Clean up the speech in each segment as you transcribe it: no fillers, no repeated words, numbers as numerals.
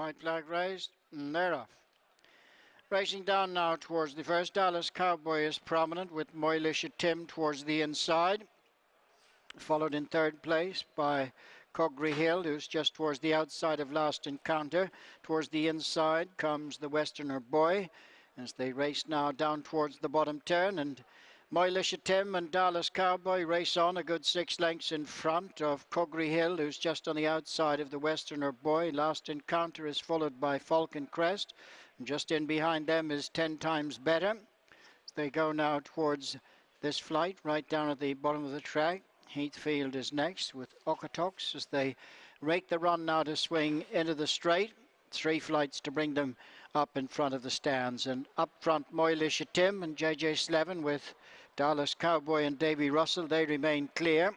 White flag raised, and they're off. Racing down now towards the first. Dallas Cowboy is prominent with Moilisha Tim towards the inside. Followed in third place by Cogri Hill, who's just towards the outside of Last Encounter. Towards the inside comes the Westerner Boy as they race now down towards the bottom turn. And Moilisha Tim and Dallas Cowboy race on a good 6 lengths in front of Cogri Hill, who's just on the outside of the Westerner Boy. Last Encounter is followed by Falcon Crest. And just in behind them is 10 Times Better. They go now towards this flight right down at the bottom of the track. Heathfield is next with Okatox as they rake the run now to swing into the straight. 3 flights to bring them up in front of the stands. And up front, Moilisha Tim and JJ Slevin with Dallas Cowboy and Davy Russell. They remain clear.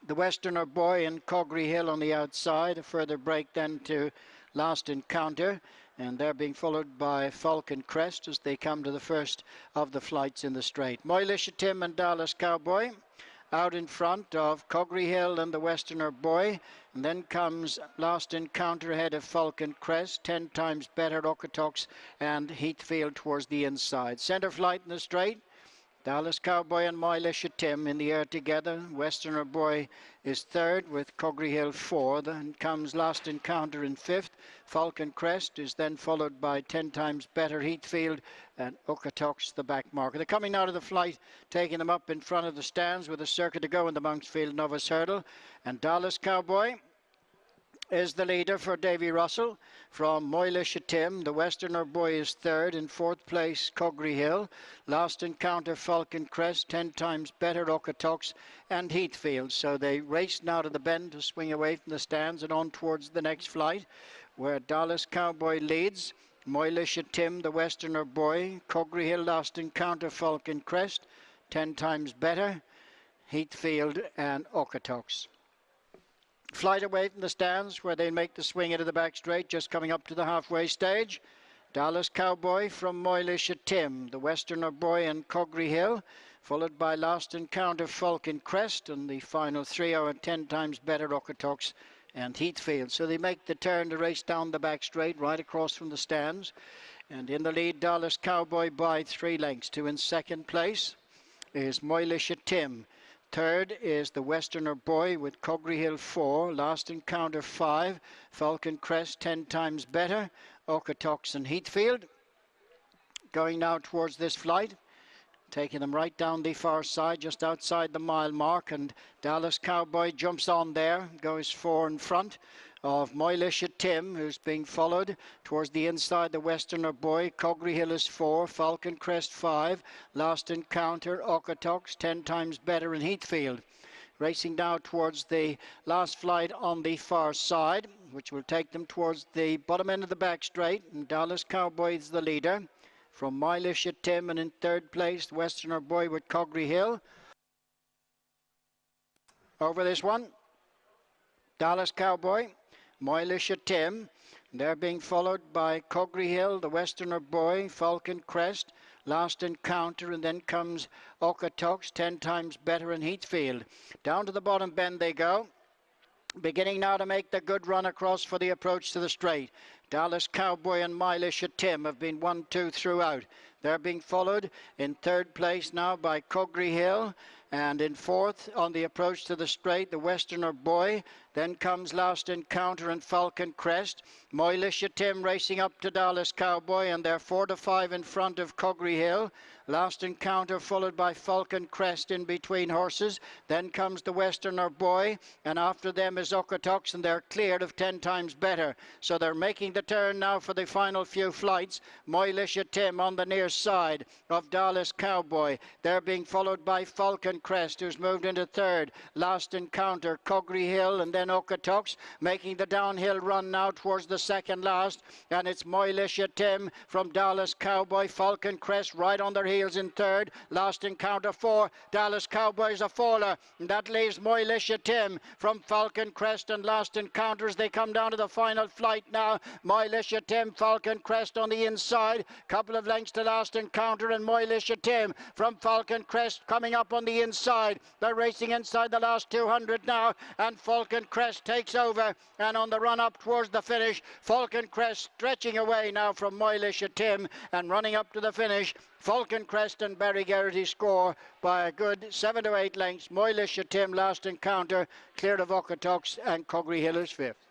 The Westerner Boy and Cogri Hill on the outside. A further break then to Last Encounter. And they're being followed by Falcon Crest as they come to the first of the flights in the straight. Moilisha Tim and Dallas Cowboy out in front of Cogri Hill and the Westerner Boy. And then comes Last Encounter ahead of Falcon Crest. 10 Times Better, Okatox and Heathfield towards the inside. Centre flight in the straight. Dallas Cowboy and Moilisha Tim in the air together. Westerner Boy is third with Cogri Hill 4. Then comes Last Encounter in 5th. Falcon Crest is then followed by 10 Times Better, Heathfield and Okatox, the back marker. They're coming out of the flight, taking them up in front of the stands with a circuit to go in the Monksfield Novice Hurdle. And Dallas Cowboy is the leader for Davy Russell from Moilisha Tim. The Westerner Boy is third. In 4th place, Cogri Hill. Last Encounter, Falcon Crest. 10 Times Better, Okatox and Heathfield. So they race now to the bend to swing away from the stands and on towards the next flight, where Dallas Cowboy leads. Moilisha Tim, the Westerner Boy. Cogri Hill, Last Encounter, Falcon Crest. 10 Times Better, Heathfield and Okatox. Flight away from the stands where they make the swing into the back straight, just coming up to the halfway stage. Dallas Cowboy from Moilisha Tim, the Westerner Boy and Cogri Hill, followed by Last Encounter, Falcon Crest, and the final 3 are 10 Times Better, Okatox and Heathfield. So they make the turn to race down the back straight, right across from the stands. And in the lead, Dallas Cowboy by 3 lengths. To in second place is Moilisha Tim. Third is the Westerner Boy with Cogri Hill 4, Last Encounter 5, Falcon Crest 10 Times Better, Okatox and Heathfield. Going now towards this flight, taking them right down the far side, just outside the mile mark, and Dallas Cowboy jumps on there, goes 4 in front of Moilisha Tim, who's being followed towards the inside, the Westerner Boy. Cogri Hill is 4, Falcon Crest 5, Last Encounter, Okatox, 10 Times Better in Heathfield. Racing now towards the last flight on the far side, which will take them towards the bottom end of the back straight, and Dallas Cowboy is the leader from Moilisha Tim, and in third place, Westerner Boy with Cogri Hill. Over this one, Dallas Cowboy, Moilisha Tim. They're being followed by Cogri Hill, the Westerner Boy, Falcon Crest, Last Encounter, and then comes Okatox, 10 Times Better in Heathfield. Down to the bottom bend they go, beginning now to make the good run across for the approach to the straight. Dallas Cowboy and Moilisha Tim have been 1-2 throughout. They're being followed in third place now by Cogri Hill, and in 4th on the approach to the straight, the Westerner Boy. Then comes Last Encounter and Falcon Crest. Moilisha Tim racing up to Dallas Cowboy, and they're 4-5 in front of Cogri Hill. Last Encounter followed by Falcon Crest in between horses. Then comes the Westerner Boy, and after them is Okatox, and they're cleared of 10 Times Better. So they're making the turn now for the final few flights. Moilisha Tim on the near side of Dallas Cowboy. They're being followed by Falcon Crest, who's moved into third. Last Encounter, Cogri Hill, and then Okatox making the downhill run now towards the second last. And it's Moilisha Tim from Dallas Cowboy. Falcon Crest right on their heels in third. Last Encounter 4. Dallas Cowboy's a faller. And that leaves Moilisha Tim from Falcon Crest and Last Encounter as they come down to the final flight now. Moilisha Tim, Falcon Crest on the inside. Couple of lengths to Last Encounter, and Moilisha Tim from Falcon Crest coming up on the inside. They're racing inside the last 200 now, and Falcon Crest takes over, and on the run up towards the finish, Falcon Crest stretching away now from Moilish Tim and running up to the finish. Falcon Crest and Barry Geraghty score by a good 7 to 8 lengths. Moilish Tim last encounter, clear of Okotoks, and Cogri Hill is fifth.